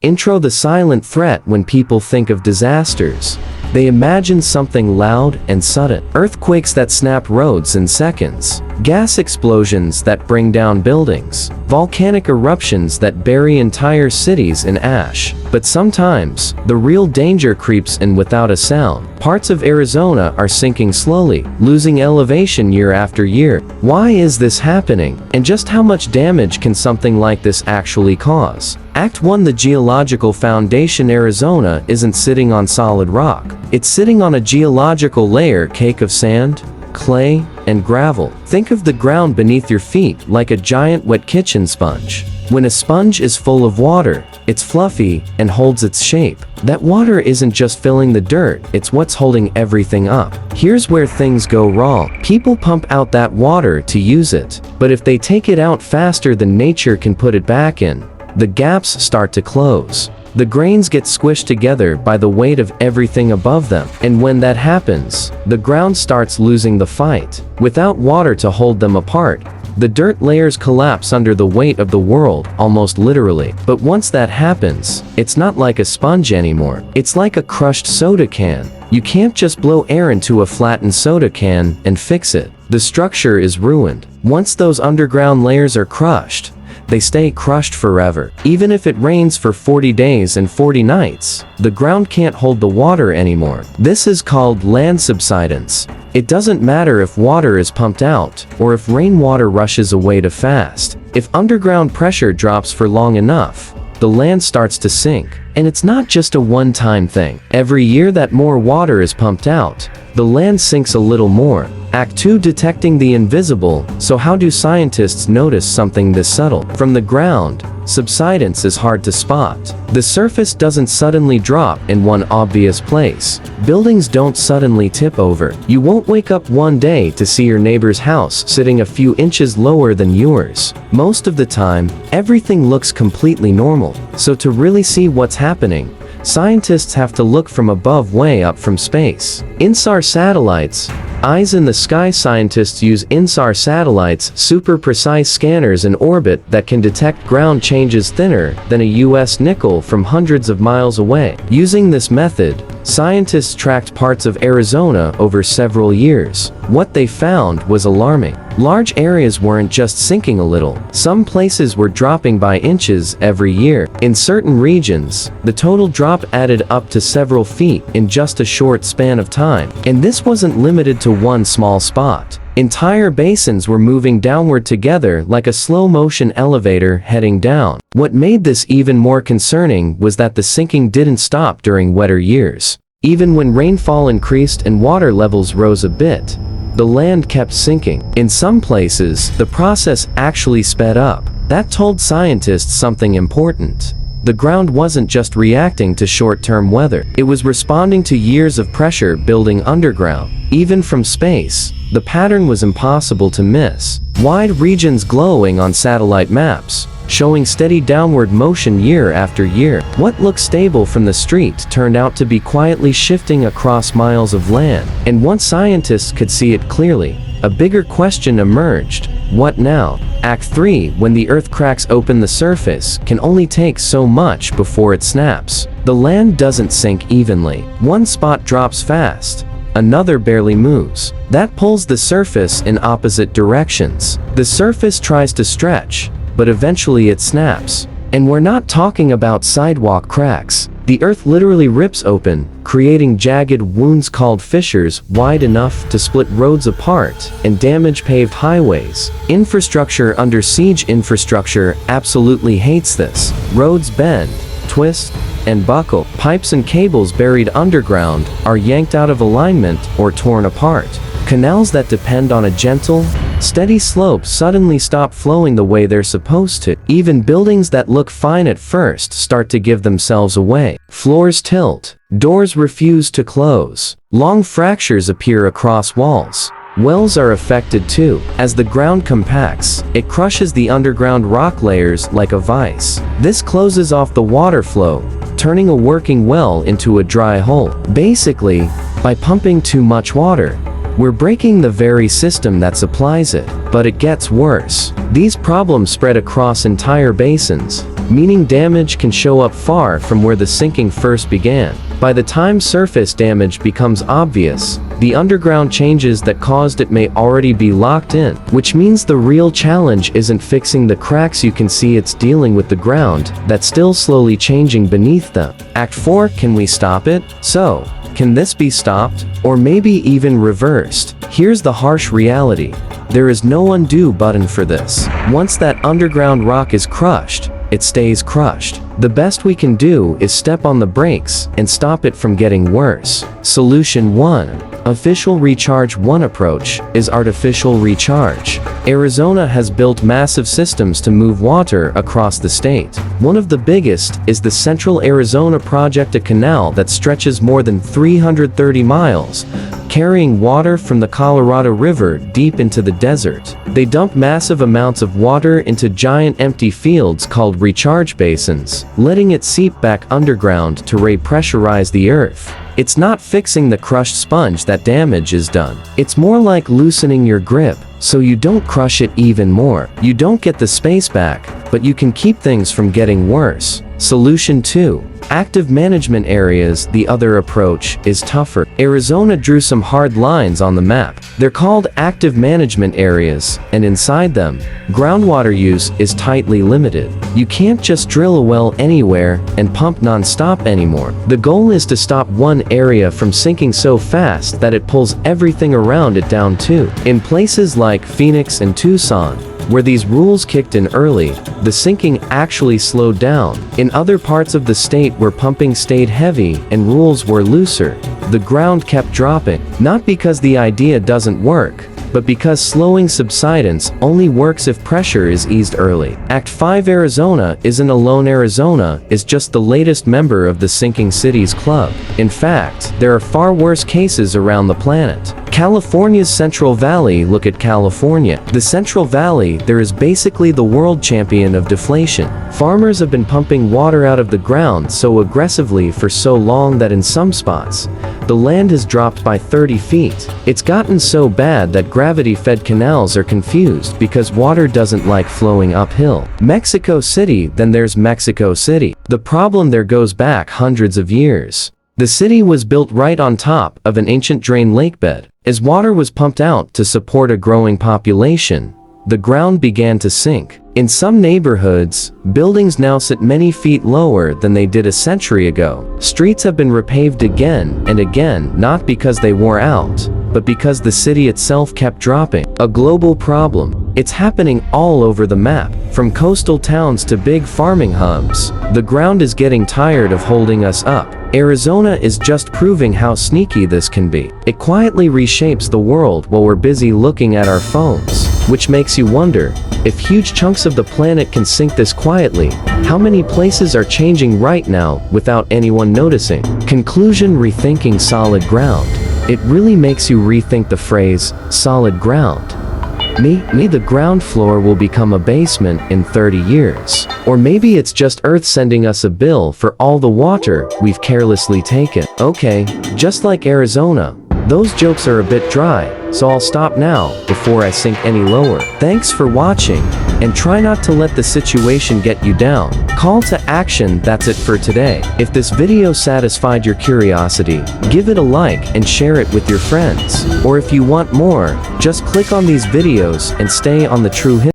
Intro: the silent threat. When people think of disasters, they imagine something loud and sudden. Earthquakes that snap roads in seconds. Gas explosions that bring down buildings. Volcanic eruptions that bury entire cities in ash. But sometimes, the real danger creeps in without a sound. Parts of Arizona are sinking slowly, losing elevation year after year. Why is this happening? And just how much damage can something like this actually cause? Act 1: the geological foundation. Arizona isn't sitting on solid rock. It's sitting on a geological layer cake of sand, clay, and gravel. Think of the ground beneath your feet like a giant wet kitchen sponge. When a sponge is full of water, it's fluffy and holds its shape. That water isn't just filling the dirt, it's what's holding everything up. Here's where things go wrong. People pump out that water to use it, but if they take it out faster than nature can put it back in, the gaps start to close. The grains get squished together by the weight of everything above them, and when that happens, the ground starts losing the fight. Without water to hold them apart, the dirt layers collapse under the weight of the world, almost literally. But once that happens, it's not like a sponge anymore. It's like a crushed soda can. You can't just blow air into a flattened soda can and fix it. The structure is ruined. Once those underground layers are crushed, they stay crushed forever. Even if it rains for 40 days and 40 nights, the ground can't hold the water anymore. This is called land subsidence. It doesn't matter if water is pumped out, or if rainwater rushes away too fast. If underground pressure drops for long enough, the land starts to sink. And it's not just a one-time thing. Every year that more water is pumped out, the land sinks a little more. Act 2: detecting the invisible. So how do scientists notice something this subtle? From the ground, subsidence is hard to spot. The surface doesn't suddenly drop in one obvious place. Buildings don't suddenly tip over. You won't wake up one day to see your neighbor's house sitting a few inches lower than yours. Most of the time, everything looks completely normal. So to really see what's happening, scientists have to look from above, way up from space. INSAR satellites. Eyes in the sky. Scientists use INSAR satellites, super precise scanners in orbit that can detect ground changes thinner than a US nickel from hundreds of miles away. Using this method, scientists tracked parts of Arizona over several years. What they found was alarming. Large areas weren't just sinking a little. Some places were dropping by inches every year. In certain regions, the total drop added up to several feet in just a short span of time. And this wasn't limited to one small spot. Entire basins were moving downward together like a slow-motion elevator heading down. What made this even more concerning was that the sinking didn't stop during wetter years. Even when rainfall increased and water levels rose a bit, the land kept sinking. In some places, the process actually sped up. That told scientists something important. The ground wasn't just reacting to short-term weather. It was responding to years of pressure building underground. Even from space, the pattern was impossible to miss. Wide regions glowing on satellite maps, showing steady downward motion year after year. What looked stable from the street turned out to be quietly shifting across miles of land. And once scientists could see it clearly, a bigger question emerged. What now? Act 3: when the earth cracks open, the surface can only take so much before it snaps. The land doesn't sink evenly. One spot drops fast, another barely moves. That pulls the surface in opposite directions. The surface tries to stretch, but eventually it snaps. And we're not talking about sidewalk cracks. The earth literally rips open, creating jagged wounds called fissures wide enough to split roads apart and damage paved highways. Infrastructure under siege. Infrastructure absolutely hates this. Roads bend, twist, and buckle. Pipes and cables buried underground are yanked out of alignment or torn apart. Canals that depend on a gentle, steady slope suddenly stop flowing the way they're supposed to. Even buildings that look fine at first start to give themselves away. Floors tilt. Doors refuse to close. Long fractures appear across walls. Wells are affected too. As the ground compacts, it crushes the underground rock layers like a vise. This closes off the water flow, turning a working well into a dry hole. Basically, by pumping too much water, We're breaking the very system that supplies it. But it gets worse. These problems spread across entire basins, meaning damage can show up far from where the sinking first began. By the time surface damage becomes obvious, the underground changes that caused it may already be locked in, which means the real challenge isn't fixing the cracks you can see, it's dealing with the ground that's still slowly changing beneath them. Act 4, can we stop it? So, can this be stopped? Or maybe even reversed? Here's the harsh reality. There is no undo button for this. Once that underground rock is crushed, it stays crushed. The best we can do is step on the brakes and stop it from getting worse. Solution 1. Official Recharge 1 approach is artificial recharge. Arizona has built massive systems to move water across the state. One of the biggest is the Central Arizona Project, a canal that stretches more than 330 miles, carrying water from the Colorado River deep into the desert. They dump massive amounts of water into giant empty fields called recharge basins, letting it seep back underground to repressurize the earth. It's not fixing the crushed sponge that damage is done. It's more like loosening your grip, so you don't crush it even more. You don't get the space back, but you can keep things from getting worse. Solution 2. Active management areas. The other approach is tougher. Arizona drew some hard lines on the map. They're called active management areas, and inside them, groundwater use is tightly limited. You can't just drill a well anywhere and pump non-stop anymore. The goal is to stop one area from sinking so fast that it pulls everything around it down too. In places like Phoenix and Tucson, where these rules kicked in early, the sinking actually slowed down. In other parts of the state where pumping stayed heavy and rules were looser, the ground kept dropping. Not because the idea doesn't work, but because slowing subsidence only works if pressure is eased early. Act 5. Arizona isn't alone. Arizona is just the latest member of the Sinking Cities Club. In fact, there are far worse cases around the planet. California's Central Valley. Look at California. The Central Valley, there is basically the world champion of deflation. Farmers have been pumping water out of the ground so aggressively for so long that in some spots, the land has dropped by 30 feet. It's gotten so bad that gravity-fed canals are confused because water doesn't like flowing uphill. Mexico City. Then there's Mexico City. The problem there goes back hundreds of years. The city was built right on top of an ancient drain lakebed. As water was pumped out to support a growing population, the ground began to sink. In some neighborhoods, buildings now sit many feet lower than they did a century ago. Streets have been repaved again and again, not because they wore out, but because the city itself kept dropping. A global problem. It's happening all over the map, from coastal towns to big farming hubs. The ground is getting tired of holding us up. Arizona is just proving how sneaky this can be. It quietly reshapes the world while we're busy looking at our phones, which makes you wonder, if huge chunks of the planet can sink this quietly, how many places are changing right now without anyone noticing? Conclusion. Rethinking solid ground. It really makes you rethink the phrase, solid ground. Maybe the ground floor will become a basement in 30 years. Or maybe it's just Earth sending us a bill for all the water we've carelessly taken. Okay, just like Arizona, those jokes are a bit dry, so I'll stop now before I sink any lower. Thanks for watching, and try not to let the situation get you down. Call to action. That's it for today. If this video satisfied your curiosity, give it a like and share it with your friends. Or if you want more, just click on these videos and stay on the True History